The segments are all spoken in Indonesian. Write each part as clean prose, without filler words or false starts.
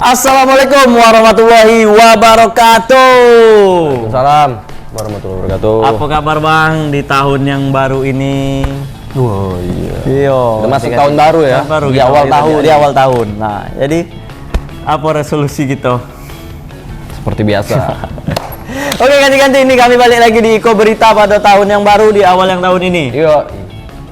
Assalamualaikum warahmatullahi wabarakatuh. Waalaikumsalam warahmatullahi wabarakatuh. Apa kabar Bang di tahun yang baru ini? Oh iya. Iya. Udah masuk tahun baru ya. Tahun baru di awal tahun. Di awal tahun. Nah, jadi apa resolusi gitu? Seperti biasa. Oke, ganti-ganti ini kami balik lagi di Iko Berita pada tahun yang baru di awal yang tahun ini. Iya.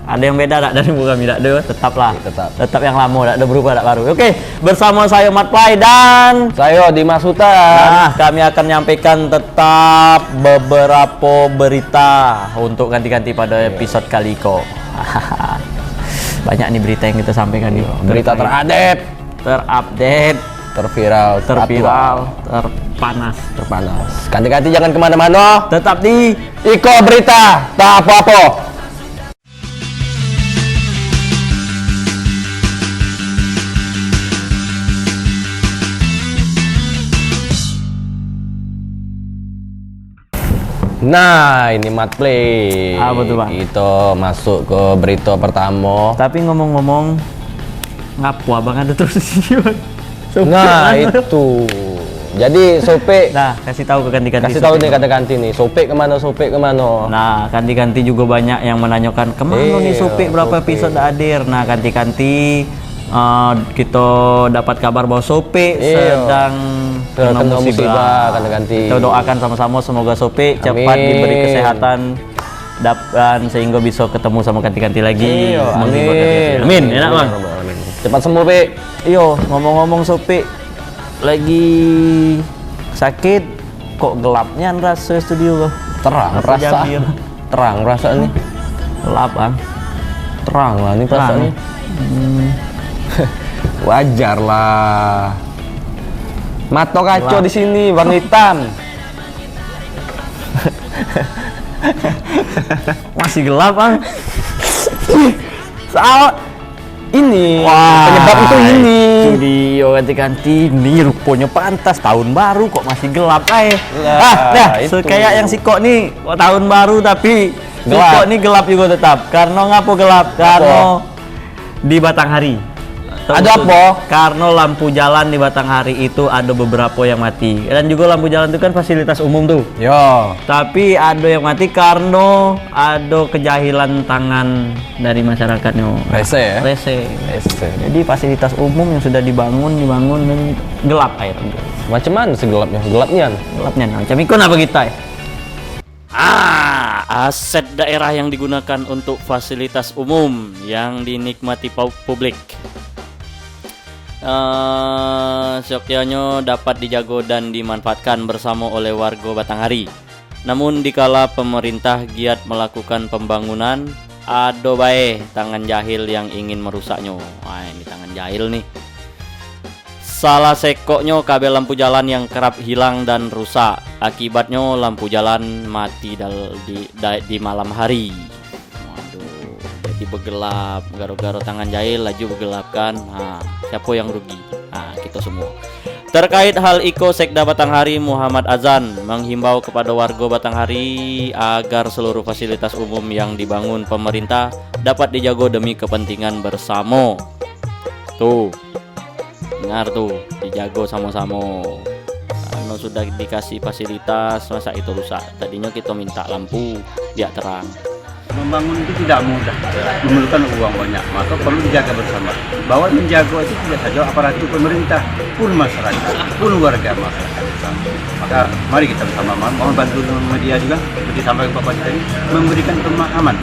Ada yang beda tak dari buku kami? Tak ada, tetaplah. Tetap yang lama, tak ada berubah, tak baru. Oke, bersama saya Mat Play dan saya Dimas Hutan. nah, kami akan menyampaikan tetap beberapa berita untuk ganti-ganti pada episode kali Iko. Banyak nih berita yang kita sampaikan nih. Berita terupdate, terviral, terpanas. Ganti-ganti jangan kemana-mana. Tetap di Iko Berita, tak apa-apa. Nah, ini Mat Play. Apa tuh, Bang? Kita masuk ke berita pertama. Tapi ngomong-ngomong, ngapu abang ada terus di sini, Bang? Nah, itu. Jadi Sope, Nah, kasih tahu ke ganti-ganti. kasih tahu nih kata-ganti nih. Sope kemana? Nah, ganti-ganti juga banyak yang menanyakan kemana nih Sope, berapa Sope. episode hadir. Nah, ganti-ganti kita dapat kabar bahwa Sope sedang kena musibah. ganti-ganti. Kita doakan sama-sama semoga Sope cepat Amin. diberi kesehatan dan sehingga bisa ketemu sama ganti-ganti lagi. Iya, Menghibur amin. ganti-ganti. Amin, enak Bang. Amin. Cepat sembuh, Pe. Iyo, ngomong-ngomong Sope lagi sakit kok gelapnya rasa studio kok. Terang Rasa rasa. Jabir. Terang rasa nih. Gelap Bang. Terang lah nih perasaannya. Wajar lah. Mato kacau di sini, warna hitam. Masih gelap Bang. Soal ini penyebab itu ini. Studio ganti-ganti ini rupanya pantas tahun baru kok masih gelap Itu. kayak yang si Kok nih tahun baru tapi si Gelap. Kok nih gelap juga tetap. Karena ngapa gelap? Karena di Batanghari. Ada apa? Karena lampu jalan di Batanghari itu ada beberapa yang mati. Dan juga lampu jalan itu kan fasilitas umum tuh. Yo. Tapi ada yang mati karena ada kejahilan tangan dari masyarakatnya. Rese ya? Rese. Rese. Jadi fasilitas umum yang sudah dibangun dan gelap air. Macam mana sih gelapnya? Gelapnya. Gelapnya. Macam ikon apa kita ya? Aset daerah yang digunakan untuk fasilitas umum yang dinikmati publik. Seyogyanya dapat dijaga dan dimanfaatkan bersama oleh warga Batanghari. Namun dikala pemerintah giat melakukan pembangunan, ada bae tangan jahil yang ingin merusaknya. Wah, ini tangan jahil nih. Salah sekoknya kabel lampu jalan yang kerap hilang dan rusak. Akibatnya lampu jalan mati di malam hari. Waduh, jadi bergelap. Garo-garo tangan jahil laju bergelapkan. Nah, siapa yang rugi? Nah, kita semua. Terkait hal Iko, Sekda Batanghari Muhammad Azan menghimbau kepada warga Batanghari agar seluruh fasilitas umum yang dibangun pemerintah dapat dijaga demi kepentingan bersama. Tuh, dengar tuh, dijaga sama-sama. Karena sudah dikasih fasilitas, masa itu rusak? Tadinya kita minta lampu biar terang. Membangun itu tidak mudah, memerlukan uang banyak, maka perlu dijaga bersama. Bahwa menjaga itu tidak saja aparatur pemerintah, pun masyarakat, pun warga masyarakat bersama. Maka mari kita bersama mohon bantu media juga seperti sampaikan Bapak tadi, memberikan pemahaman,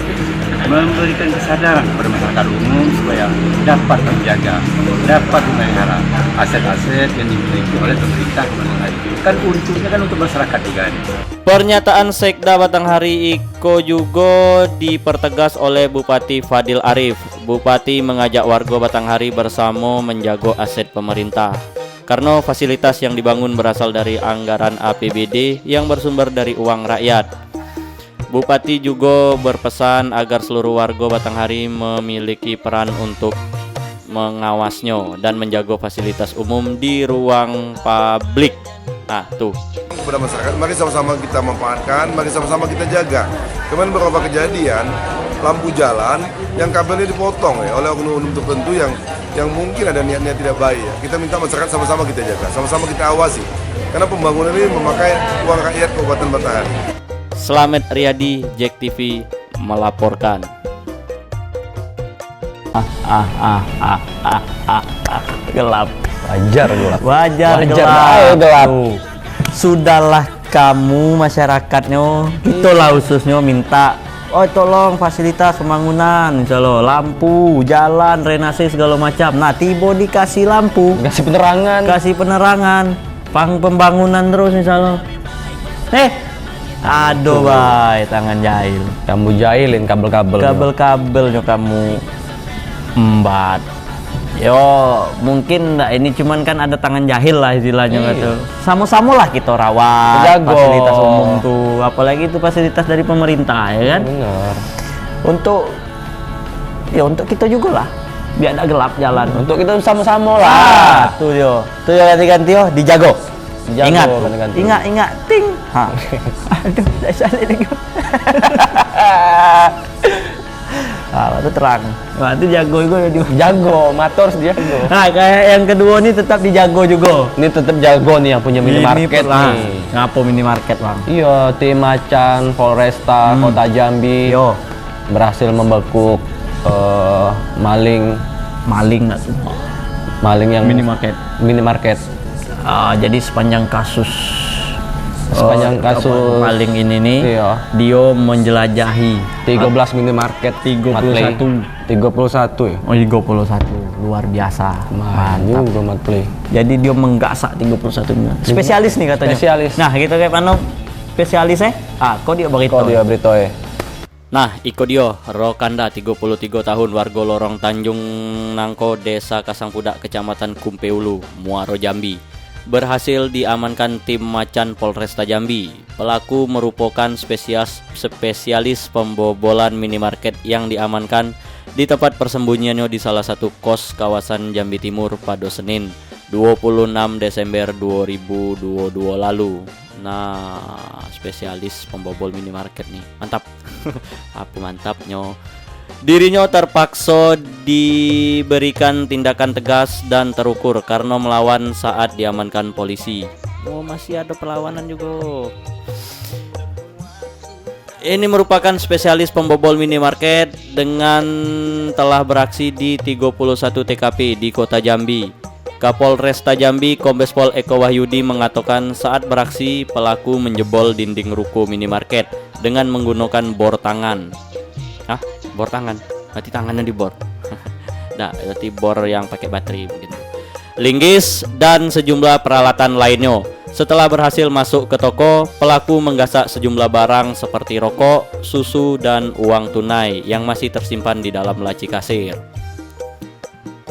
memberikan kesadaran kepada masyarakat umum supaya dapat menjaga, dapat memelihara aset-aset yang dimiliki oleh pemerintah kan untungnya kan untuk masyarakat juga. Pernyataan Sekda Batanghari Iko juga dipertegas oleh Bupati Fadil Arif. Bupati mengajak warga Batanghari bersama menjaga aset pemerintah karena fasilitas yang dibangun berasal dari anggaran APBD yang bersumber dari uang rakyat. Bupati juga berpesan agar seluruh warga Batanghari memiliki peran untuk mengawasnya dan menjaga fasilitas umum di ruang publik. Nah, tuh. Kepada masyarakat, mari sama-sama kita manfaatkan, mari sama-sama kita jaga. Kemarin beberapa kejadian lampu jalan yang kabelnya dipotong ya oleh oknum-oknum tertentu yang yang mungkin ada niat-niat tidak baik ya. Kita minta masyarakat sama-sama kita jaga, sama-sama kita awasi. Karena pembangunan ini memakai uang rakyat Kabupaten Batanghari. Slamet Riyadi, Jack TV melaporkan. Gelap. Wajar gelap. Wajar gelap. Gelap. Sudahlah kamu masyarakatnya, itulah khususnya minta, oh tolong fasilitas pembangunan, insya Allah, lampu, jalan, renase segala macam. Nah tiba dikasih lampu, kasih penerangan, pembangunan terus insya Allah. Aduh bay, tangan jahil. Kamu jahilin Kabel-kabelnya kamu embat. Yo, mungkin ini cuman kan ada tangan jahil lah istilahnya gitu. Sama-sama lah kita rawat Jago. fasilitas umum tuh, apalagi itu fasilitas dari pemerintah ya kan. Bener. Untuk kita juga lah, biar ada gelap jalan. Untuk kita sama-sama lah. Tuh ganti-ganti yo, dijago. Ingat, ganti-ganti. ingat, ting. Aduh, saya salah lagi. Itu terang. Wah, itu jago juga. Jago, motor dia jago. Nah, kayak yang kedua nih tetap dijago juga. Ini tetap jago nih yang punya minimarket nih. Ngapa minimarket, Bang? Iya, tim Macan Polresta Kota Jambi Yo, berhasil membekuk maling maling nggak tuh? yang minimarket. Jadi sepanjang kasus maling ini nih, iya. dia menjelajahi 13 minimarket 31 ya. Oh, 31 luar biasa. Mantap Mat Play. Jadi dia menggasak 31 miliar. Spesialis nih katanya. Spesialis. Nah, kita kayak mana spesialisnya? Kok dia berito. Nah, iko dia Rokanda 33 tahun warga Lorong Tanjung Nangko Desa Kasangpudak Kecamatan Kumpeulu Muaro Jambi berhasil diamankan tim Macan Polresta Jambi. Pelaku merupakan spesialis pembobolan minimarket yang diamankan di tempat persembunyiannya di salah satu kos kawasan Jambi Timur pada Senin 26 Desember 2022 lalu. Nah, spesialis pembobol minimarket nih. Mantap. Apa mantapnya. Dirinya terpaksa diberikan tindakan tegas dan terukur karena melawan saat diamankan polisi. Oh, masih ada perlawanan juga. Ini merupakan spesialis pembobol minimarket dengan telah beraksi di 31 TKP di Kota Jambi. Kapolresta Jambi Kombes Pol Eko Wahyudi mengatakan saat beraksi pelaku menjebol dinding ruko minimarket dengan menggunakan bor tangan. Bor tangan? Berarti tangannya dibor. Nah, berarti bor yang pakai baterai begitu. Linggis dan sejumlah peralatan lainnya. Setelah berhasil masuk ke toko, pelaku menggasak sejumlah barang seperti rokok, susu, dan uang tunai yang masih tersimpan di dalam laci kasir.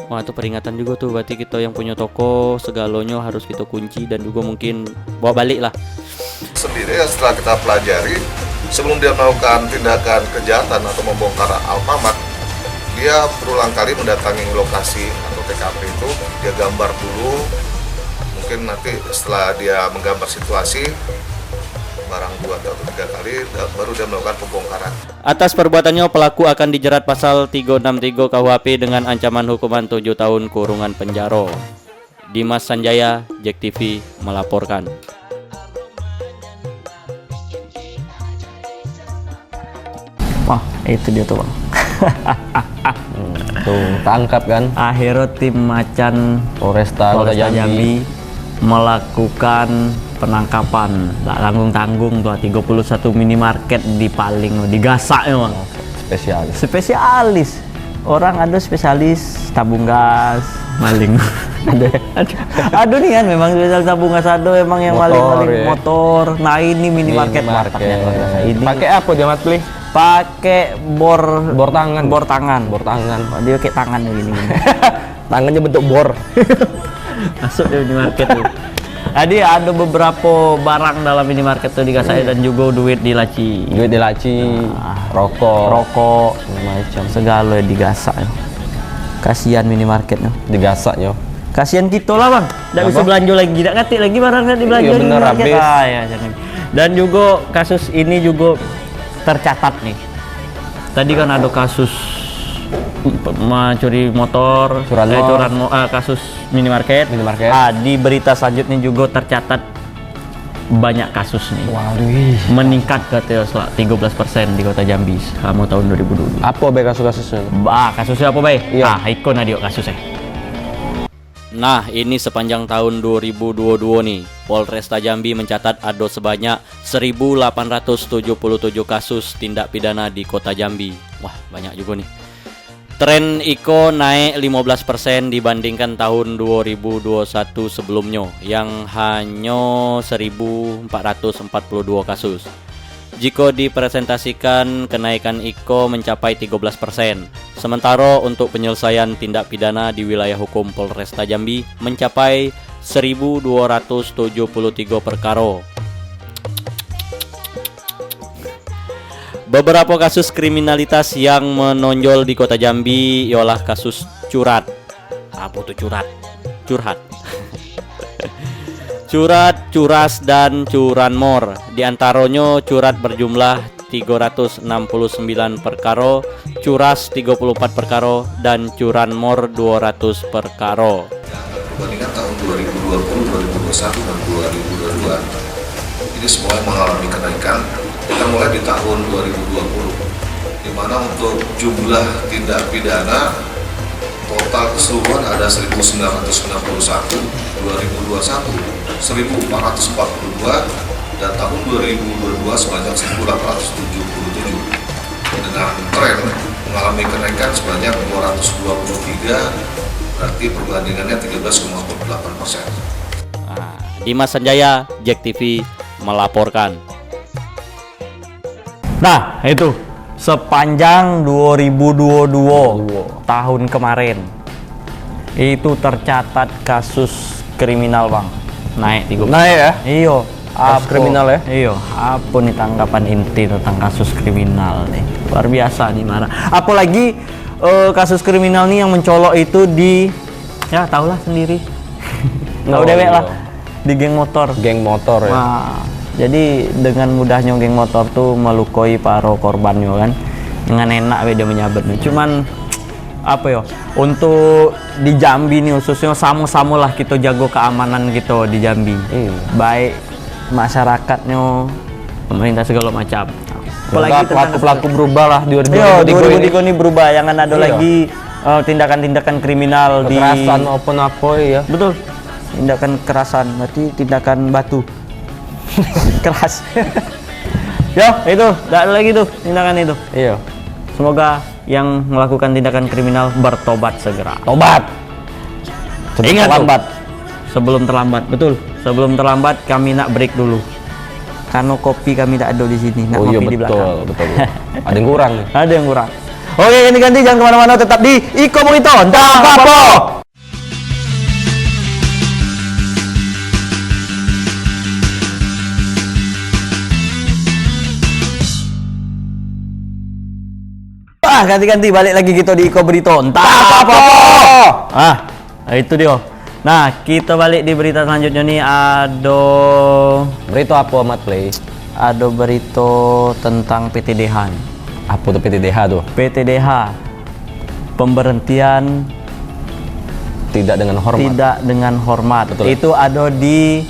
Wah, itu peringatan juga tuh, berarti kita yang punya toko segalanya harus kita kunci dan juga mungkin bawa balik lah. Sendiri setelah kita pelajari, sebelum dia melakukan tindakan kejahatan atau membongkar Alfamart, dia berulang kali mendatangi lokasi atau TKP itu, dia gambar dulu, mungkin nanti setelah dia menggambar situasi barang 2 atau 3 kali baru dia melakukan pembongkaran. Atas perbuatannya pelaku akan dijerat pasal 363 KUHP dengan ancaman hukuman 7 tahun kurungan penjara. Dimas Sanjaya, Jack TV melaporkan. Wah, itu dia tuh, Bang. Tuh, tangkap kan. Akhirnya tim Macan Polresta Jambi melakukan penangkapan. Tak tanggung-tanggung tuh 31 minimarket dipaling, digasak ya, Bang. Spesialis. Orang ada spesialis tabung gas, maling. Aduh nih kan memang spesial tabung gas, ada emang yang maling motor. Nah, ini minimarket. Ini pakai apa dia Mat Play? Pakai bor tangan. Dia kayak tangannya gini. Tangannya bentuk bor. Masuk di minimarket tuh. Tadi ada beberapa barang dalam minimarket tuh digasak dan juga duit di laci. Rokok, macam segala digasak. Kasihan minimarketnya. Digasak yo. Kasihan kita lah, Bang. Enggak bisa belanja lagi, enggak ngerti lagi barangnya dibelanja Iya, di bener, minimarket. habis. Dan juga kasus ini juga tercatat nih. Tadi kan ada kasus mencuri motor, kasus minimarket. Di berita selanjutnya juga tercatat banyak kasus nih. Waduh. Meningkat katanya 13% di Kota Jambi selama tahun 2022. Apa be kasusnya? Kasusnya apa bay? Iya. Ikon adio kasusnya. Nah, ini sepanjang tahun 2022 nih, Polresta Jambi mencatat ada sebanyak 1.877 kasus tindak pidana di Kota Jambi. Wah, banyak juga nih. Tren Iko naik 15% dibandingkan tahun 2021 sebelumnya yang hanya 1.442 kasus. Jika dipresentasikan, kenaikan Iko mencapai 13%. Sementara untuk penyelesaian tindak pidana di wilayah hukum Polresta Jambi mencapai 1.273 perkara. Beberapa kasus kriminalitas yang menonjol di Kota Jambi ialah kasus curat. Apa tuh curat? Curhat. Curat, curas, dan curanmor. Di antaranya curat berjumlah 369 perkara, curas 34 perkara, dan curanmor 200 perkara. Dibandingkan tahun 2020, 2021, dan 2022, ini semuanya mengalami kenaikan. Kita mulai di tahun 2020, di mana untuk jumlah tindak pidana total keseluruhan ada 1.991, 2021 1.442, dan tahun 2022 sebanyak 1.877, dengan tren mengalami kenaikan sebanyak 223, berarti perbandingannya 13,48%. Dimas Sanjaya, JEK TV melaporkan. Nah, itu sepanjang 2022 tahun kemarin itu tercatat kasus kriminal bang naik ya? Iyo, Kasus kriminal ya? Iyo, apa nih tanggapan inti tentang kasus kriminal nih? Luar biasa nih marah. Apalagi kasus kriminal nih yang mencolok itu di, ya tahulah sendiri. Tahu dewek lah, di geng motor. Geng motor ya. Nah, jadi dengan mudahnya geng motor tuh melukai para korbannya kan, dengan enak dia menyabet nih. Cuman apa ya, untuk di Jambi nih khususnya sama-sama lah kita jago keamanan gitu di Jambi. Baik masyarakatnya, pemerintah segala macam. Apalagi pelaku-pelaku berubah lah di 2023 ini berubah, jangan ada lagi tindakan-tindakan kriminal kekerasan maupun apa ya. Betul. Tindakan kekerasan berarti tindakan batu. Keras. Ya, itu, enggak ada lagi tuh tindakan itu. Iya. Semoga yang melakukan tindakan kriminal bertobat segera. Tobat. Ingat terlambat. Sebelum terlambat, betul. Sebelum terlambat kami nak break dulu. Karena kopi kami tak ada di sini, nak ngopi di belakang. Betul. Ada yang kurang nih. Ada yang kurang. Oke, ganti-ganti, jangan kemana-mana, tetap di Iko Mojito. Entah apa-apa. Ganti-ganti balik lagi kita di Iko Berito. Entah apa. Itu dia. Nah, kita balik di berita selanjutnya nih, ada Berita apa Mat Play? Ada berita tentang PTDH. Apa tuh PTDH tuh? PTDH, pemberhentian Tidak dengan hormat. tidak dengan hormat. Betul. Itu ada di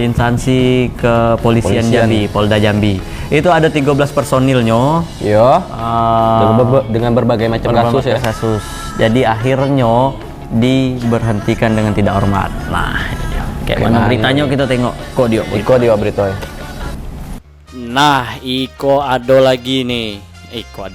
instansi kepolisian Jambi, Polda Jambi. Itu ada 13 personilnya. Iya. Dengan berbagai macam kasus ya. Jadi akhirnya diberhentikan dengan tidak hormat. Nah, ini dia. Kayak mana beritanya kita tengok kok dia. Iko dia berita. Nah, Iko ada lagi nih. Iko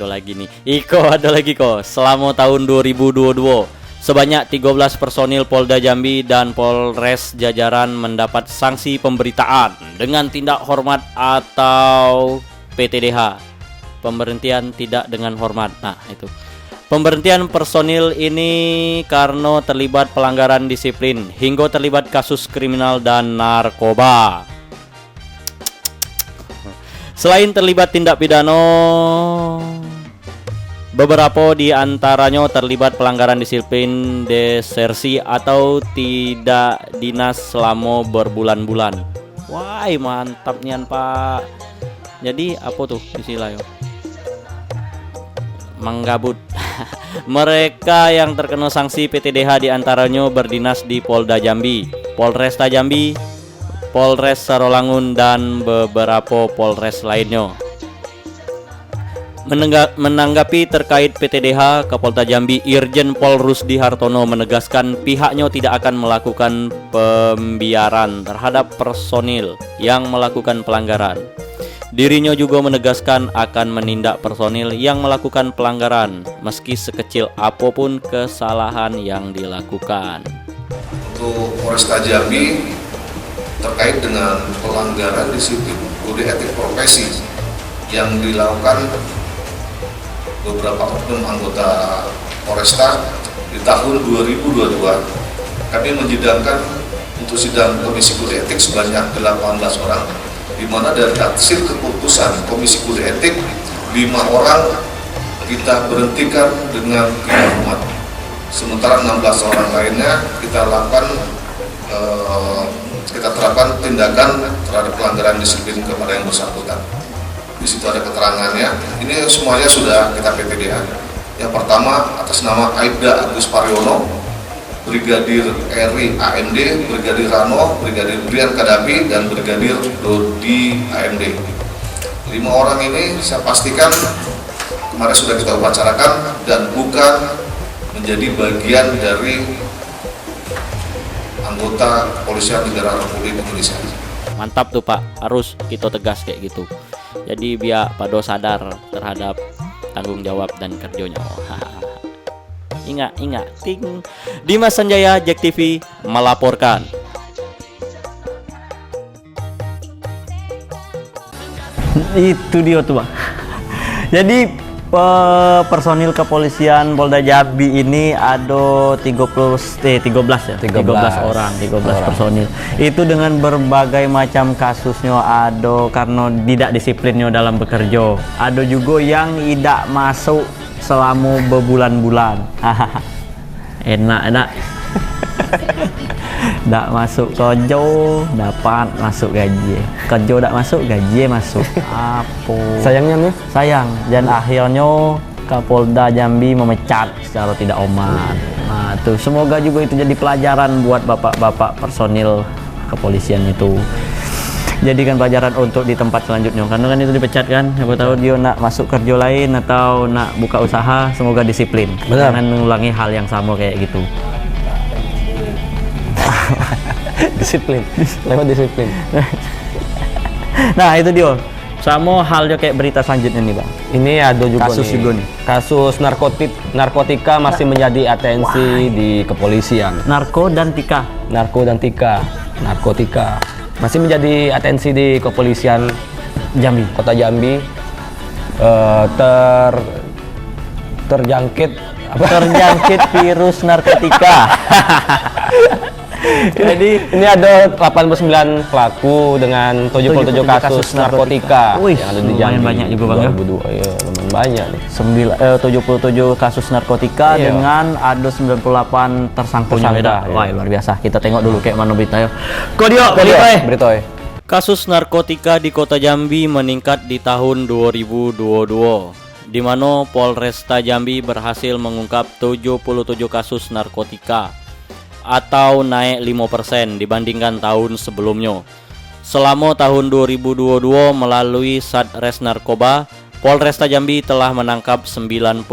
ada lagi kok. Selama tahun 2022, sebanyak 13 personil Polda Jambi dan Polres jajaran mendapat sanksi pemberitaan dengan tindak hormat atau PTDH. Pemberhentian tidak dengan hormat. Nah, itu. Pemberhentian personil ini karena terlibat pelanggaran disiplin hingga terlibat kasus kriminal dan narkoba. Selain terlibat tindak pidana, beberapa di antaranya terlibat pelanggaran disiplin, desersi atau tidak dinas selama berbulan-bulan. Wah, mantap nian Pak. Jadi apa tuh istilahnya? Menggabut. Mereka yang terkena sanksi PTDH diantaranya berdinas di Polda Jambi, Polresta Jambi, Polres Sarolangun, dan beberapa Polres lainnya. Menanggapi terkait PTDH, Kapolda Jambi Irjen Pol Rusdi Hartono menegaskan pihaknya tidak akan melakukan pembiaran terhadap personil yang melakukan pelanggaran. Dirinya juga menegaskan akan menindak personil yang melakukan pelanggaran meski sekecil apapun kesalahan yang dilakukan. Untuk Polresta Jambi terkait dengan pelanggaran disiplin kode etik profesi yang dilakukan beberapa oknum anggota Polresta di tahun 2022, kami menyidangkan untuk sidang Komisi Kode Etik sebanyak 18 orang, di mana dari hasil keputusan Komisi Kode Etik 5 orang kita berhentikan dengan tidak hormat, sementara 16 orang lainnya kita lakukan kita terapkan tindakan terhadap pelanggaran disiplin kepada yang bersangkutan. Di situ ada keterangannya. Ini semuanya sudah kita PTDH. Yang pertama atas nama Aibda Agus Paryono, Brigadir Eri AMD, Brigadir Rano, Brigadir Brian Kadapi, dan Brigadir Dodi AMD. 5 orang ini saya pastikan kemarin sudah kita upacarakan dan bukan menjadi bagian dari anggota Kepolisian Negara Republik Indonesia. Mantap tuh Pak, harus kita tegas kayak gitu. Jadi biar Pado sadar terhadap tanggung jawab dan kerjanya. Ingat, ting. Dimas Sanjaya, Jack TV melaporkan. Itu dia tuh Bang. Jadi personil kepolisian Polda Jambi ini ada 13 orang personil. Itu dengan berbagai macam kasusnya, ada karena tidak disiplinnya dalam bekerja. Ada juga yang tidak masuk selama berbulan-bulan. Enak. Tidak masuk kerja dapat masuk gaji, kerja tidak masuk gaji masuk. Apa Sayangnya nih, sayang, dan akhirnya Kapolda Jambi memecat secara tidak hormat. Nah tuh, semoga juga itu jadi pelajaran buat bapak-bapak personil kepolisian itu. Jadikan pelajaran untuk di tempat selanjutnya, karena kan itu dipecat kan, siapa tahu dia nak masuk kerja lain atau nak buka usaha. Semoga disiplin, jangan mengulangi hal yang sama kayak gitu. disiplin, lewat disiplin. Nah itu dia, sama halnya kayak berita selanjutnya nih Bang. Ini ada juga Kasus nih, juga nih. kasus narkotika masih menjadi atensi di kepolisian. Narkotika masih menjadi atensi di kepolisian Jambi, Kota Jambi. Terjangkit virus narkotika. Jadi ini ada 89 pelaku dengan 77 kasus narkotika Wih, yang ada di lumayan Jambi. banyak juga Bang ya. 2002, ya lumayan banyak nih. 77 kasus narkotika Iya. dengan ada 98 tersangkanya. Tersangka, iya. Wah luar biasa. Kita tengok dulu kayak mana berita ya. Beritoy. Kasus narkotika di Kota Jambi meningkat di tahun 2022, di mana Polresta Jambi berhasil mengungkap 77 kasus narkotika atau naik 5% dibandingkan tahun sebelumnya. Selama tahun 2022 melalui Satres Narkoba, Polresta Jambi telah menangkap 98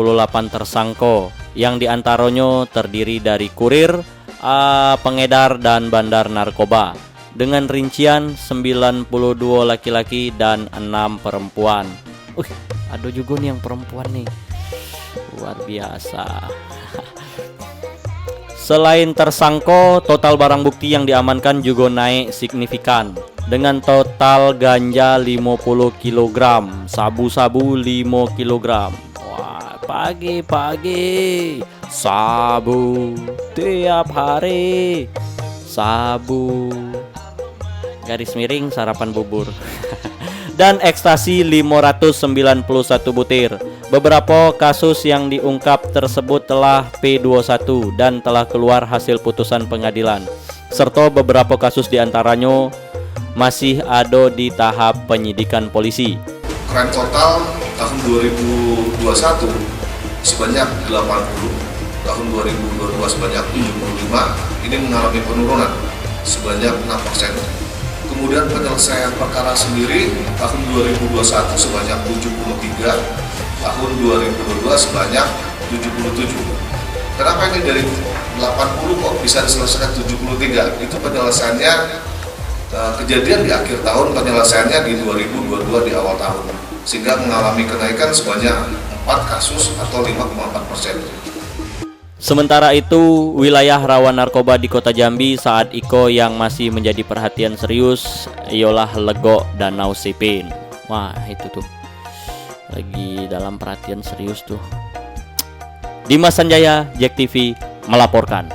tersangka yang diantaranya terdiri dari kurir, pengedar, dan bandar narkoba, dengan rincian 92 laki-laki dan 6 perempuan. Ada juga nih yang perempuan nih. Luar biasa. Selain tersangka, total barang bukti yang diamankan juga naik signifikan dengan total ganja 50 kg, sabu-sabu 5 kg. Wah, pagi-pagi sabu tiap hari. Sabu garis miring sarapan bubur. Dan ekstasi 591 butir. Beberapa kasus yang diungkap tersebut telah P21 dan telah keluar hasil putusan pengadilan. Serta beberapa kasus diantaranya masih ada di tahap penyidikan polisi. Keren total tahun 2021 sebanyak 80, tahun 2022 sebanyak 75, ini mengalami penurunan sebanyak 6%. Kemudian penyelesaian perkara sendiri tahun 2021 sebanyak 73, tahun 2022 sebanyak 77. Kenapa ini dari 80 kok bisa diselesaikan 73? Itu penyelesaiannya kejadian di akhir tahun, penyelesaiannya di 2022 di awal tahun, sehingga mengalami kenaikan sebanyak 4 kasus atau 5,4%. Sementara itu, wilayah rawan narkoba di Kota Jambi saat Iko yang masih menjadi perhatian serius ialah Legok Danau Sipin. Wah, itu tuh lagi dalam perhatian serius tuh. Dimas Sanjaya, Jack TV melaporkan.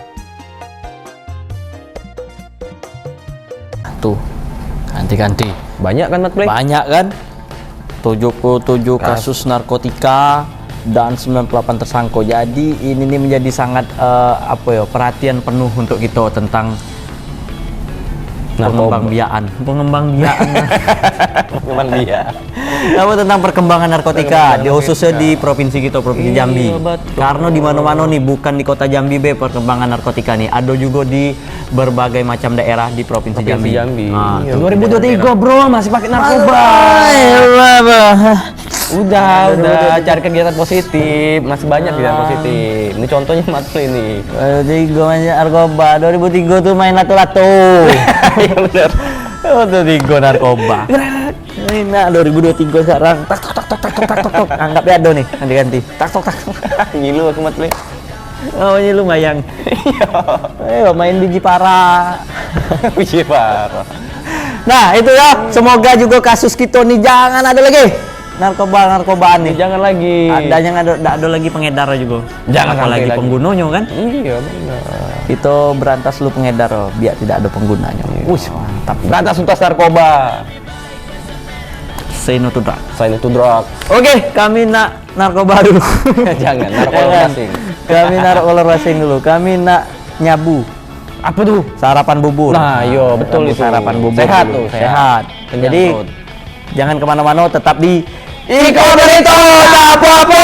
Tuh, ganti-ganti. Banyak kan Mat Play? Banyak kan? 77 kasus narkotika dan 98 tersangka. Jadi ini nih menjadi sangat perhatian penuh untuk kita tentang pengembangbiakan. Apa tentang perkembangan narkotika di khususnya di provinsi kita, Provinsi Jambi. Karena di mana-mana nih, bukan di Kota Jambi perkembangan narkotika nih, ada juga di berbagai macam daerah di Provinsi Jambi. Nah, 2023 bro masih pakai narkoba. Udah cari kegiatan positif, masih banyak kegiatan positif. Ini contohnya Mat Play nih. 2003 banyak narkoba. 2003 tuh main lato-lato. Iya benar. 2003 narkoba. Nah, 2023 sekarang tak tok. Anggap ya ada nih, ganti-ganti. Tak tok. Ngilu aku Mat Play. Oh, ini lu bayang. Ayo main biji para. Biji parah. Nah, itu ya. Semoga juga kasus kita nih jangan ada lagi narkobaan nih. Jangan lagi. Ada lagi pengedar juga. Jangan apalagi lagi penggunanya kan. Iya benar. Itu berantas lu pengedar biar tidak ada penggunanya. Wih, mantap. Berantas tuntas narkoba. Say no to drug. Sign to drug. Oke, kami nak narkoba dulu. Jangan, narkoba racing. Kami narkoba racing dulu. Kami nak nyabu. Apa tuh? Sarapan bubur. Nah, yo betul itu. Sarapan bubur. Sehat dulu. tuh, sehat. Jadi Kenyang perut. jangan kemana-mana, tetap di Iko Berito apa-apa.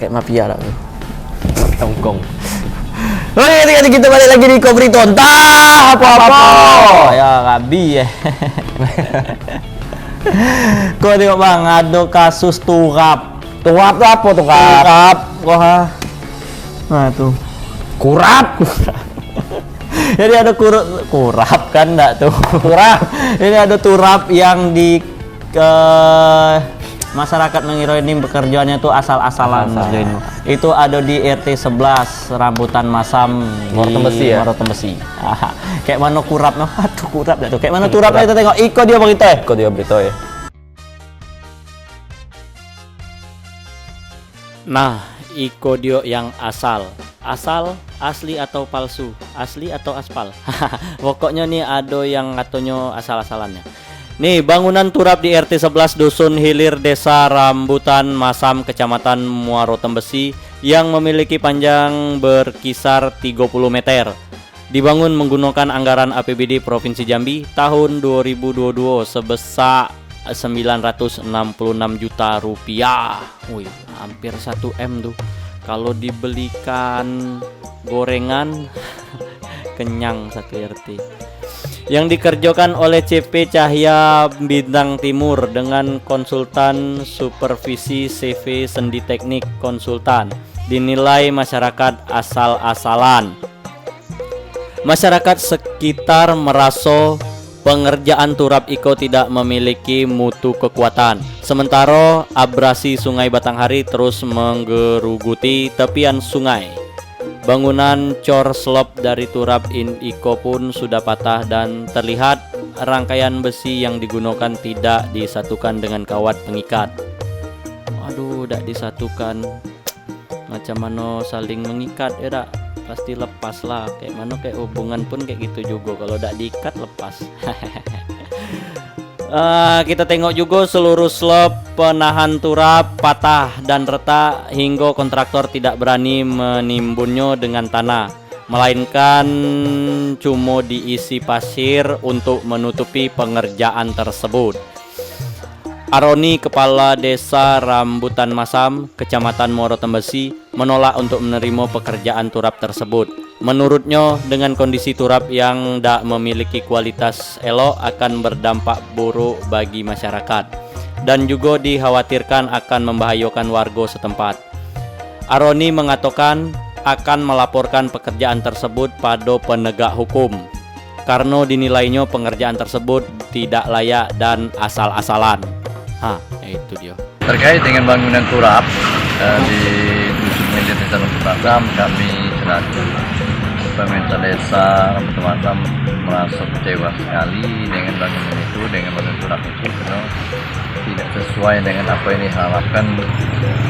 kayak mafia dah. Tongkong. Oke, ketika kita balik lagi di Kobrito, entah apa-apa. Ya, Gabi ya. Kau tengok bang, ada kasus turap. Turap tuh apa tuh Kak? Turap, wah. Nah tuh, Kurap. jadi ada kurap kan, enggak tuh? Kurap. Ini ada turap yang di masyarakat mengira ini pekerjaannya tuh asal-asalan. Itu ada di RT 11 Rambutan Masam Muaro Tembesi ya? Muaro Tembesi. Kayak mana kurap noh? Aduh kurap dah tuh. Kayak mana turapnya kita tengok. Iko dia berita. Iko dia berita ya. Nah, Iko Dio yang asal, asli atau palsu, asli atau aspal. Pokoknya nih ada yang katanya asal-asalannya. Nih, bangunan turap di RT 11 Dusun Hilir Desa Rambutan Masam Kecamatan Muaro Tembesi yang memiliki panjang berkisar 30 meter. Dibangun menggunakan anggaran APBD Provinsi Jambi tahun 2022 sebesar 966 juta rupiah. Wih, hampir 1 M tuh. Kalau dibelikan gorengan kenyang 1 RT. Yang dikerjakan oleh CP Cahya Bintang Timur dengan konsultan supervisi CV Sendi Teknik Konsultan. Dinilai masyarakat asal-asalan. Masyarakat sekitar merasa pengerjaan turap Iko tidak memiliki mutu kekuatan. Sementara abrasi Sungai Batanghari terus menggeruguti tepian sungai. Bangunan cor slop dari turap Iko pun sudah patah dan terlihat rangkaian besi yang digunakan tidak disatukan dengan kawat pengikat. Aduh, tidak disatukan. Macam mana saling mengikat ya dak? Pasti lepas lah. Kayak mana kayak hubungan pun kayak gitu juga. Kalau tidak diikat lepas. Kita tengok juga seluruh slop penahan turap patah dan retak hingga kontraktor tidak berani menimbunnya dengan tanah, melainkan cuma diisi pasir untuk menutupi pengerjaan tersebut. Aroni, Kepala Desa Rambutan Masam, Kecamatan Muaro Tembesi, menolak untuk menerima pekerjaan turap tersebut. Menurutnya, dengan kondisi turap yang tak memiliki kualitas elok akan berdampak buruk bagi masyarakat dan juga dikhawatirkan akan membahayakan warga setempat. Aroni mengatakan akan melaporkan pekerjaan tersebut pada penegak hukum karena dinilainya pengerjaan tersebut tidak layak dan asal-asalan. Itu dia. Terkait dengan bangunan turap di Dusun Milir Desa Rambutan Masam, kami selaku pemerintah desa Rambutan Masam merasa kecewa sekali dengan bangunan itu, dengan bangunan turap itu, karena tidak sesuai dengan apa yang diharapkan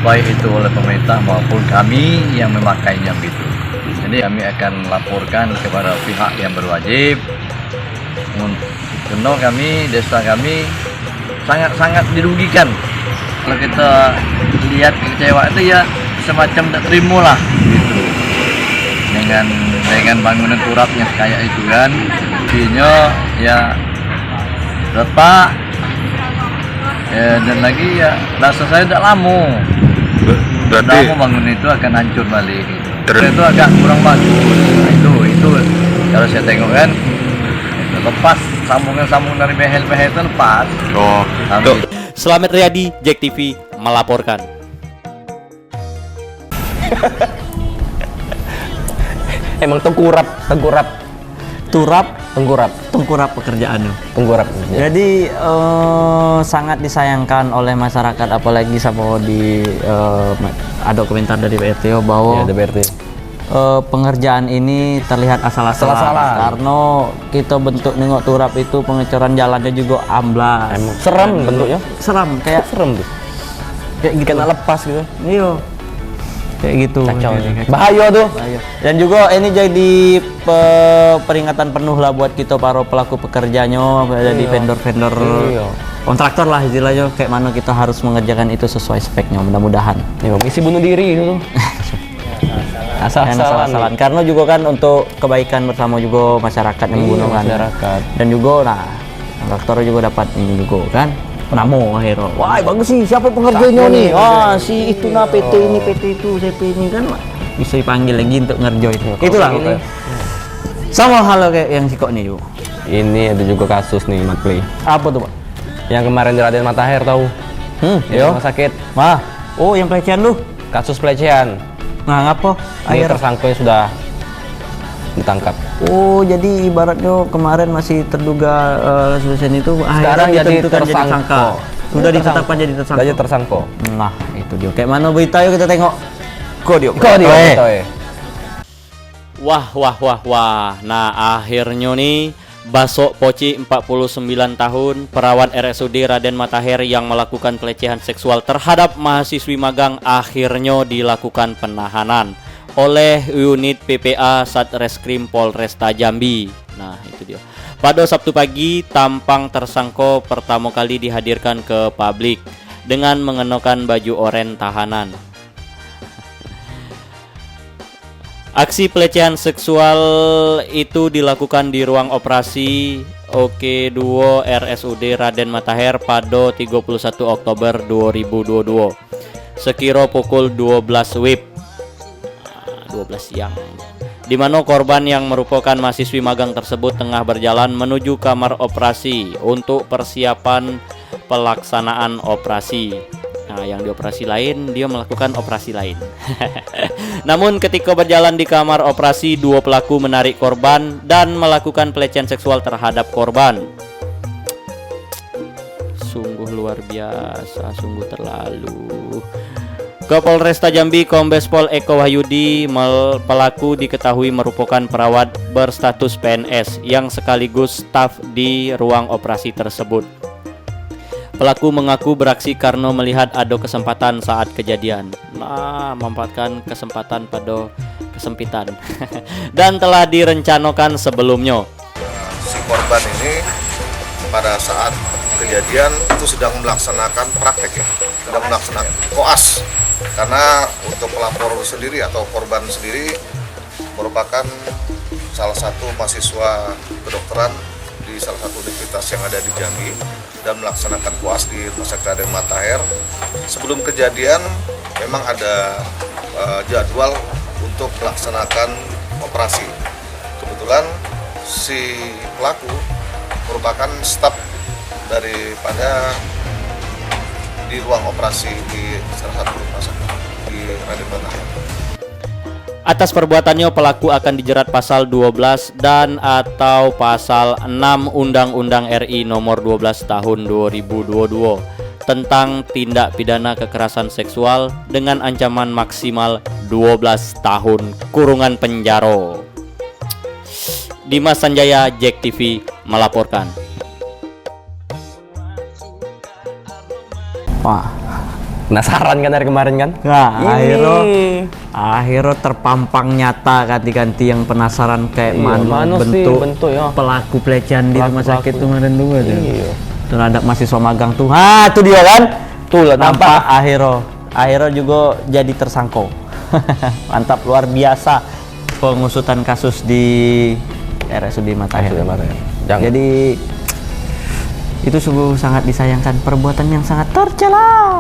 baik itu oleh pemerintah maupun kami yang memakainya begitu. Jadi kami akan laporkan kepada pihak yang berwajib, karena kami, desa kami sangat dirugikan. Kalau kita lihat kecewa itu ya semacam tak terima lah gitu dengan bangunan turapnya kayak itu kan, intinya ya retak dan lagi ya rasa saya tidak lama bangunan itu akan hancur balik gitu. Itu agak kurang bagus. Nah, itu kalau saya tengok kan lepas sambungan dari behel-behel itu lepas. Selamat Riyadi, Jack TV melaporkan. Emang tengkurap pekerjaan. Tengkurap. Jadi sangat disayangkan oleh masyarakat, apalagi sama ada komentar dari BRT bahwa Ya, BRT. pengerjaan ini terlihat asal-asalan karena kita bentuk nengok turap itu pengecoran jalannya juga amblas. Serem bentuknya. Seram kayak Serem tuh. kayak gitu. Kena lepas gitu. Iya. Kayak gitu. Kacau. Jadi kayak- Bahaya tuh. Bahaya. Dan juga ini jadi peringatan penuh lah buat kita para pelaku pekerjanya, jadi vendor-vendor Iya. kontraktor lah istilahnya, kayak mana kita harus mengerjakan itu sesuai speknya, mudah-mudahan. Ya, misi bunuh diri itu tuh. Asal-asalan. Karena juga kan untuk kebaikan bersama juga masyarakat yang menggunakan. masyarakat. Dan juga nah kontraktor juga dapat ini juga kan. Namo akhirnya. Wah, bagus sih. Siapa pengerjanya nih? Si itu nah PT ini, PT itu, CP ini kan bisa dipanggil lagi untuk ngerjoin. Itulah ini. pokoknya. Sama hal kayak yang si kok nih juga. Ini ada juga kasus nih, Mat Play. Apa tuh, Pak? Yang kemarin di Raden Matahir tahu? Di rumah sakit. Wah. Oh, yang pelecehan lu. Kasus pelecehan. Nah, ngapa? Ini Akhir. tersangkanya sudah ditangkap. Oh, jadi ibaratnya kemarin masih terduga selesai itu Sekarang akhirnya jadi ditentukan tersangka. Sudah ditetapkan jadi tersangka. Jadi tersangka. Nah, itu dia. Kayak mana berita yuk kita tengok. Kok Wah. Nah, akhirnya nih Basok Poci 49 tahun, perawat RSUD Raden Matahir yang melakukan pelecehan seksual terhadap mahasiswi magang akhirnya dilakukan penahanan oleh unit PPA Satreskrim Polresta Jambi. Nah, itu dia. Pada Sabtu pagi, tampang tersangka pertama kali dihadirkan ke publik dengan mengenakan baju oranye tahanan. Aksi pelecehan seksual itu dilakukan di ruang operasi OK2 RSUD Raden Matahir pada 31 Oktober 2022 sekira pukul 12 WIB 12 siang, di mana korban yang merupakan mahasiswi magang tersebut tengah berjalan menuju kamar operasi untuk persiapan pelaksanaan operasi. Nah, yang dioperasi lain, dia melakukan operasi lain. Namun ketika berjalan di kamar operasi, dua pelaku menarik korban dan melakukan pelecehan seksual terhadap korban. Sungguh luar biasa, sungguh terlalu. Kapolresta Jambi Kombes Pol Eko Wahyudi, pelaku diketahui merupakan perawat berstatus PNS yang sekaligus staf di ruang operasi tersebut. Pelaku mengaku beraksi karena melihat ada kesempatan saat kejadian. Nah, memanfaatkan kesempatan pada kesempitan. Dan telah direncanakan sebelumnya. Si korban ini pada saat kejadian itu sedang melaksanakan praktek ya, sedang melaksanakan koas. Karena untuk pelapor sendiri atau korban sendiri merupakan salah satu mahasiswa kedokteran di salah satu universitas yang ada di Jambi dan melaksanakan koas di Rumah Sakit Raden Matahir. Sebelum kejadian memang ada jadwal untuk melaksanakan operasi. Kebetulan si pelaku merupakan staf daripada di ruang operasi di salah satu rumah sakit di Raden Matahir. Atas perbuatannya pelaku akan dijerat pasal 12 dan atau pasal 6 Undang-Undang RI nomor 12 tahun 2022 tentang tindak pidana kekerasan seksual dengan ancaman maksimal 12 tahun kurungan penjara. Dimas Sanjaya, Jack TV melaporkan. Wah, Penasaran kan dari kemarin kan? nah akhirnya terpampang nyata ganti-ganti yang penasaran kayak mana bentuk ya. pelaku pelecehan di rumah Pelaku. sakit kemarin dulu tuh. Iya. Terhadap mahasiswa magang tuh. Itu dia kan? Tuh lah Nampak akhirnya juga jadi tersangka. Mantap, luar biasa pengusutan kasus di RSUD Matahir. Jadi itu sungguh sangat disayangkan, perbuatan yang sangat tercela.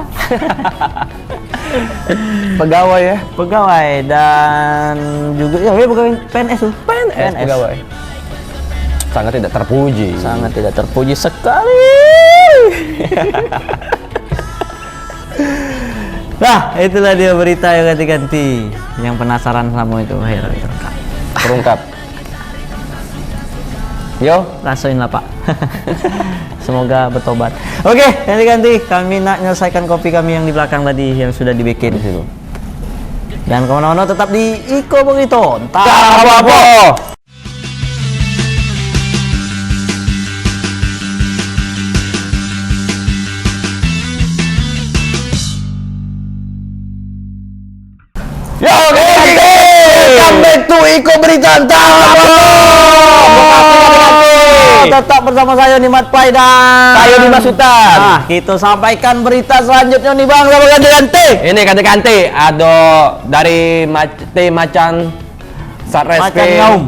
Pegawai dan juga ya pegawai PNS tuh. PNS pegawai. Sangat tidak terpuji. Sangat tidak terpuji sekali. Nah, itulah dia berita yang ganti-ganti. Yang penasaran sama itu akhirnya terungkap. Terungkap. Yo, Rasain lah Pak. Semoga bertobat. Oke, ganti-ganti. Kami nak menyelesaikan kopi kami yang di belakang tadi yang sudah dibikin di situ. Dan kemana-mana tetap di Iko Burrito. Entah apa-apa. Yo, welcome back to Iko Berita Tetap bersama saya Nimat Pai dan Saya Dimas Sultan. Nah, kita sampaikan berita selanjutnya nih Bang, sama ganti-ganti. Ini ganti-ganti ada dari tim Macan Satreskrim. Macan Ngaum.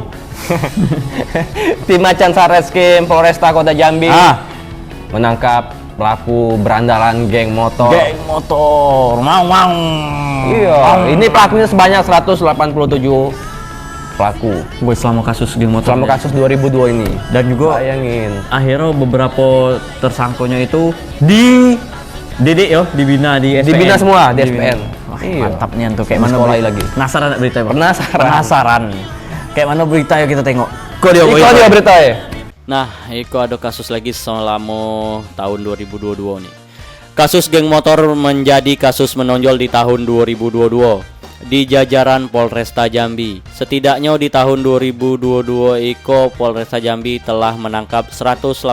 Tim Macan Satreskrim Polresta Kota Jambi menangkap pelaku berandalan geng motor. Geng motor. Mau. Iya, ini pelakunya sebanyak 187 pelaku. Gue selama kasus geng motor. Selama kasus 2002 ini. Dan juga bayangin. Akhirnya beberapa tersangkanya itu di Dedek yo, dibina di SPN. Dibina semua di SPN. Wah, Iya. mantap nih tuh kayak mana Sekolah berita lagi. Penasaran nggak berita Bang? Penasaran. Kayak mana berita yuk kita tengok. Iko dia berita ya. Nah, Iko ada kasus lagi selama tahun 2022 nih. Kasus geng motor menjadi kasus menonjol di tahun 2022 di jajaran Polresta Jambi. Setidaknya di tahun 2022 Iko Polresta Jambi telah menangkap 187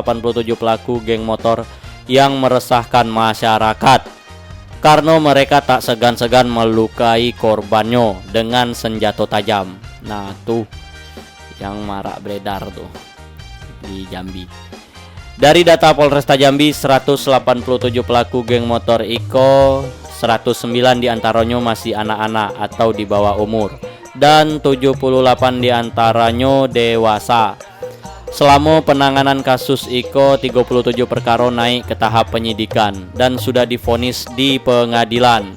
pelaku geng motor yang meresahkan masyarakat karena mereka tak segan-segan melukai korbannya dengan senjata tajam. Nah, tuh yang marak beredar tuh di Jambi. Dari data Polresta Jambi, 187 pelaku geng motor Iko, 109 diantaranya masih anak-anak atau di bawah umur, dan 78 diantaranya dewasa. Selama penanganan kasus Iko, 37 perkara naik ke tahap penyidikan dan sudah divonis di pengadilan.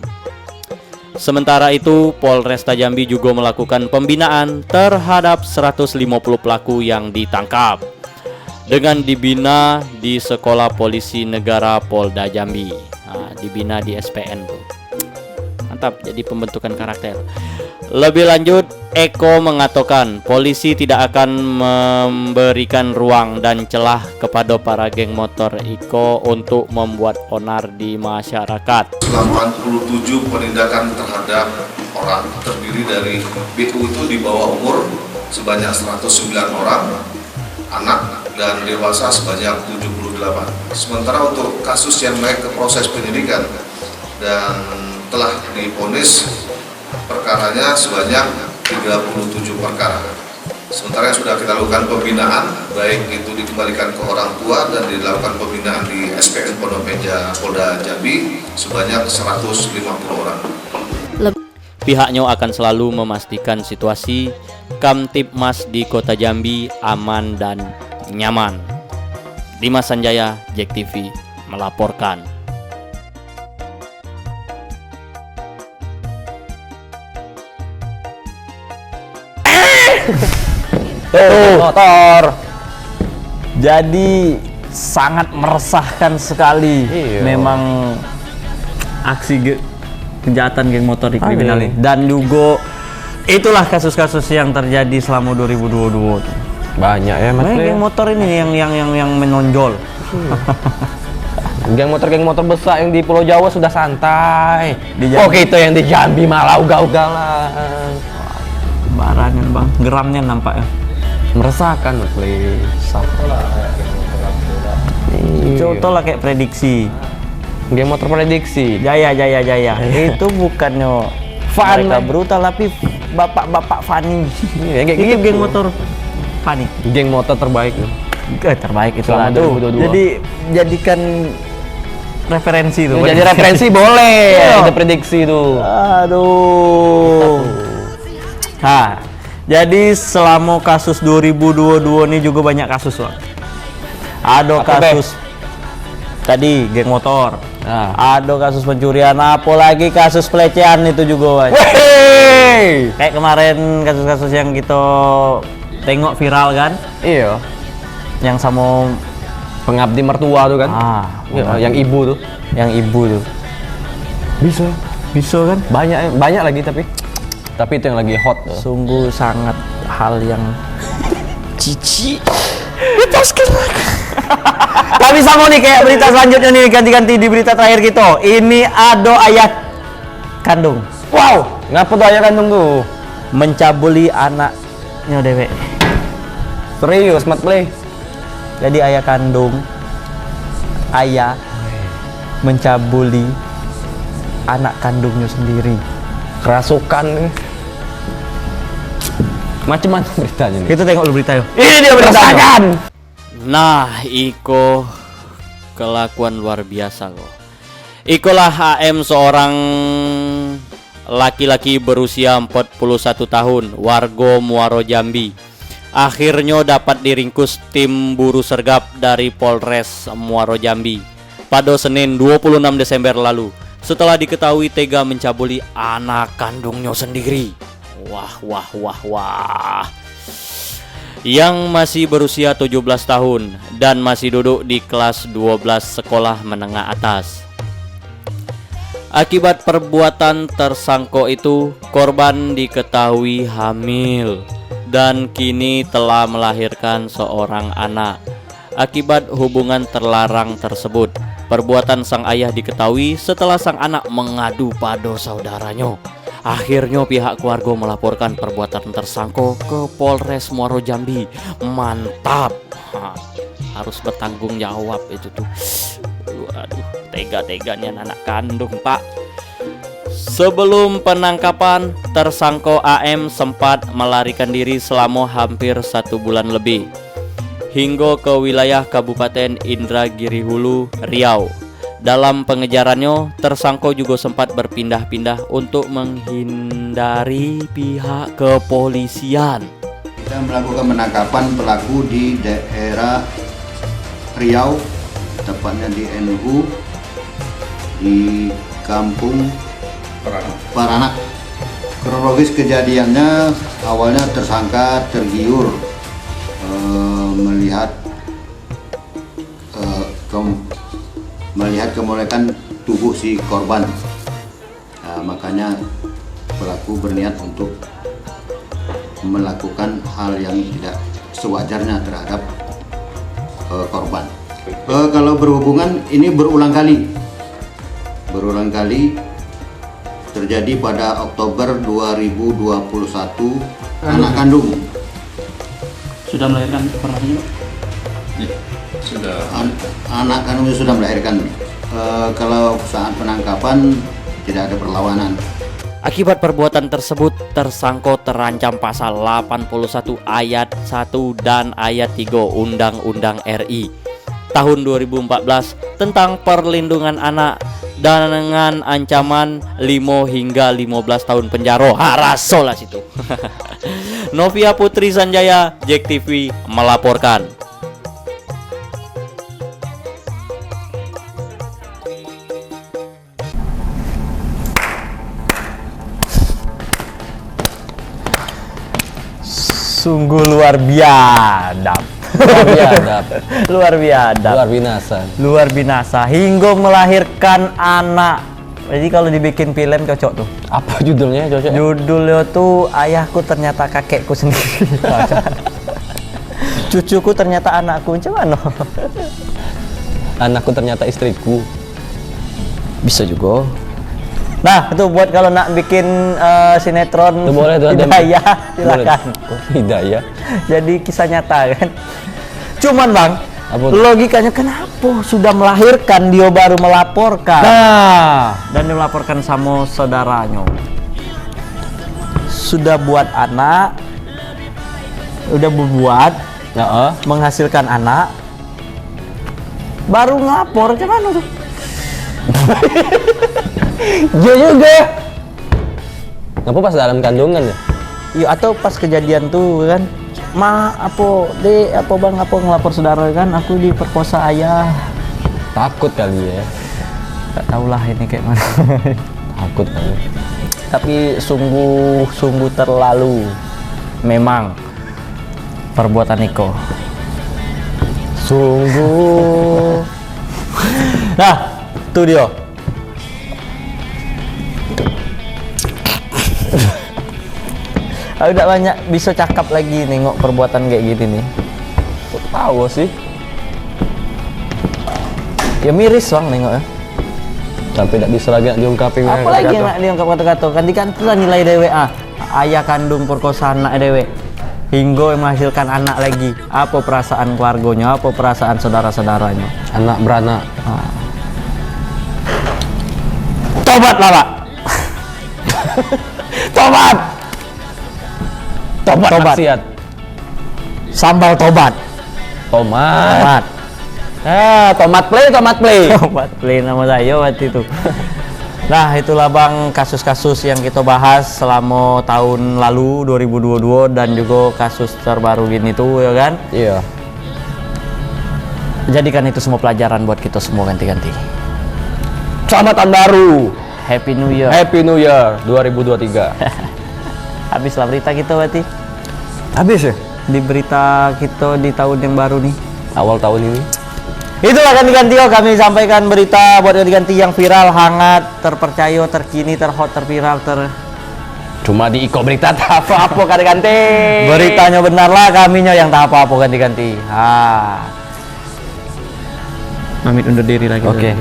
Sementara itu, Polresta Jambi juga melakukan pembinaan terhadap 150 pelaku yang ditangkap dengan dibina di Sekolah Polisi Negara Polda Jambi. Nah, dibina di SPN tuh. Mantap, jadi pembentukan karakter. Lebih lanjut, Eko mengatakan polisi tidak akan memberikan ruang dan celah kepada para geng motor Iko untuk membuat onar di masyarakat. 87 penindakan terhadap orang terdiri dari BU itu di bawah umur sebanyak 109 orang, anak dan dewasa sebanyak 78. Sementara untuk kasus yang naik ke proses penyidikan dan telah divonis perkaranya sebanyak 37 perkara. Sementara yang sudah kita lakukan pembinaan, baik itu dikembalikan ke orang tua dan dilakukan pembinaan di Polda Jambi sebanyak 150 orang. Pihaknya akan selalu memastikan situasi Kamtibmas di Kota Jambi aman dan nyaman. Dimas Sanjaya, JEK TV melaporkan. Motor. Jadi sangat meresahkan sekali. Iya. Memang aksi kejahatan geng motor di kriminal ini. Amin. Dan juga itulah kasus-kasus yang terjadi selama 2022 tuh. Banyak ya Mas. Geng motor ini yang menonjol. Geng motor besar yang di Pulau Jawa sudah santai. Di Jambi. Oh kita yang di Jambi malah ugal-ugalan. Barangan bang, geramnya nampaknya. Meresahkan Mas Le. Contoh lah kayak prediksi. Geng motor prediksi. Jaya. Itu bukannya Fun, mereka man. brutal tapi bapak-bapak funny. Iya, kayak Itu gitu. geng motor funny. Geng motor terbaik tuh. Terbaik itu Selama lah tuh. 2022. Jadi jadikan referensi tuh. Jadi referensi boleh. Iya. Ada prediksi tuh. Aduh. Nah, jadi selama kasus 2022 ini juga banyak kasus loh. Ada Apa, kasus tadi geng motor. Nah. Ada kasus pencurian, apalagi kasus pelecehan itu juga banyak. Wey! Kayak kemarin kasus-kasus yang kita tengok viral kan, Iya. yang sama Pengabdi mertua tuh kan. Iya, yang ibu tuh. yang ibu tuh. Bisa kan? Banyak lagi tapi itu yang lagi hot tuh. Sungguh sangat hal yang cici. Tapi sama nih kayak berita selanjutnya nih, ganti-ganti di berita terakhir kita. Ini ada ayah kandung. Wow, ngapa tuh ayah kandung tuh? Mencabuli anaknya dewek. Serius, Mat Play. Jadi ayah kandung mencabuli anak kandungnya sendiri. Kerasukan nih. Macam-macam beritanya nih. Kita tengok dulu berita yuk. Ini dia beritanya. Nah, iko kelakuan luar biasa loh. Ikolah HM, seorang laki-laki berusia 41 tahun, warga Muaro Jambi. Akhirnya dapat diringkus tim buru sergap dari Polres Muaro Jambi pada Senin 26 Desember lalu setelah diketahui tega mencabuli anak kandungnya sendiri. Wah. Yang masih berusia 17 tahun dan masih duduk di kelas 12 sekolah menengah atas. Akibat perbuatan tersangka itu, korban diketahui hamil dan kini telah melahirkan seorang anak. Akibat hubungan terlarang tersebut, perbuatan sang ayah diketahui setelah sang anak mengadu pada saudaranya. Akhirnya pihak keluarga melaporkan perbuatan tersangka ke Polres Muaro Jambi. Mantap. Harus bertanggung jawab itu tuh. Aduh, tega-teganya anak kandung, Pak. Sebelum penangkapan, tersangka AM sempat melarikan diri selama hampir 1 bulan lebih hingga ke wilayah Kabupaten Indragiri Hulu, Riau. Dalam pengejarannya, tersangka juga sempat berpindah-pindah untuk menghindari pihak kepolisian. Kita melakukan penangkapan pelaku di daerah Riau, tepatnya di NU, di Kampung Paranak. Kronologis kejadiannya, awalnya tersangka tergiur melihat kemolekan tubuh si korban. Nah, makanya pelaku berniat untuk melakukan hal yang tidak sewajarnya terhadap korban. Kalau berhubungan ini berulang kali terjadi pada Oktober 2021. Anak kandung sudah melahirkan pernah juga? Sudah. Anak kandungnya sudah melahirkan. Kalau saat penangkapan tidak ada perlawanan. Akibat perbuatan tersebut, tersangka terancam pasal 81 ayat 1 dan ayat 3 Undang-Undang RI tahun 2014 tentang perlindungan anak dengan ancaman 5 hingga 15 tahun penjara. Harasolah situ. Novia Putri Sanjaya, JEK TV melaporkan. Sungguh luar biadab. Luar biadab. Luar binasa. Luar binasa hingga melahirkan anak. Jadi kalau dibikin film cocok tuh. Apa judulnya cocok? Judulnya tuh Ayahku Ternyata Kakekku Sendiri. Cucuku ternyata anakku. Macam mana? Anakku ternyata istriku. Bisa juga. Nah, itu buat kalau nak bikin sinetron itu boleh tuh, Hidayah, silakan. Hidayah. Jadi kisah nyata kan. Cuman Bang, apa? Logikanya kenapa sudah melahirkan dia baru melaporkan? Nah, dan dia melaporkan sama saudaranya. Sudah buat anak, udah berbuat, menghasilkan anak, baru ngelapor, gimana tuh? Iya juga. Ngapa pas dalam kandungan ya? Iya, atau pas kejadian tuh kan. Apa bang, apa ngelapor saudara kan, aku diperkosa ayah. Takut kali ya. Gak tau lah ini kayak mana. Takut kali. Tapi sungguh terlalu. Memang perbuatan Niko. Sungguh. Nah, tuh dia. Aku udah banyak bisa cakap lagi nengok perbuatan kayak gini nih. Tahu sih. Ya miris Bang nengok ya. Tapi tidak bisa lagi nak diungkapin. Apa lagi nak diungkap kata-kata? Kan itulah nilai dewe ayah kandung perkosa anak dewe. Hingga menghasilkan anak lagi. Apa perasaan keluarganya? Apa perasaan saudara-saudaranya? Anak beranak. Tobatlah Pak. Tobat. Tobat. Maksiat. Sambal tobat. Tomat. Tomat play. Tomat play nama saya waktu itu. Nah, itulah Bang kasus-kasus yang kita bahas selama tahun lalu 2022 dan juga kasus terbaru gini tuh ya kan? Iya. Jadikan itu semua pelajaran buat kita semua ganti-ganti. Selamat tahun baru. Happy New Year. Happy New Year 2023. Habislah berita kita berarti. Habis ya? Di berita kita di tahun yang baru nih. Awal tahun ini. Itulah ganti-ganti kami sampaikan berita buat ganti-ganti yang viral, hangat, terpercaya, terkini, terhot, terviral, Cuma di Iko Berita tak apa-apa ganti-ganti. Beritanya benar lah, kaminya yang tak apa-apa ganti-ganti. Pamit undur diri lagi. Oke.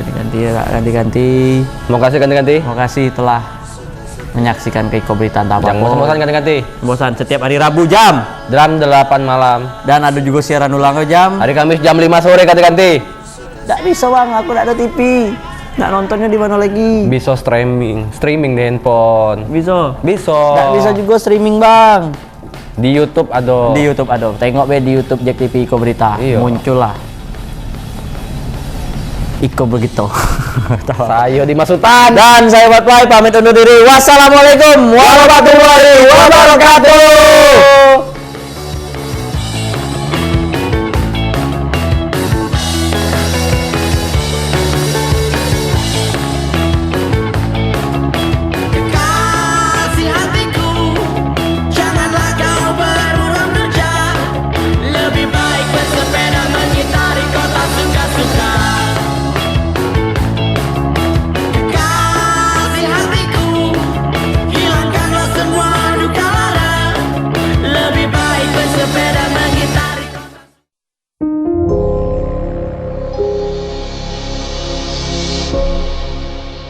Ganti-ganti. Mau kasih ganti-ganti? Mau kasih telah menyaksikan ke Iko Berita tak apa-apa. Jangan bosan-bosan ganti-ganti. Bosan setiap hari Rabu jam 8 malam. Dan ada juga siaran ulang jam hari Kamis jam 5 sore ganti-ganti. Nggak bisa Bang, aku nggak ada TV. Nggak nontonnya di mana lagi? Bisa streaming di handphone. Bisa. Nggak bisa juga streaming Bang. Di YouTube ada. Tengok be di YouTube JEK TV Iko Berita. Iya. Muncul lah. Iko begitu. Saya Dimas Sultan Dan saya Batpai pamit undur diri. Wassalamualaikum warahmatullahi wabarakatuh.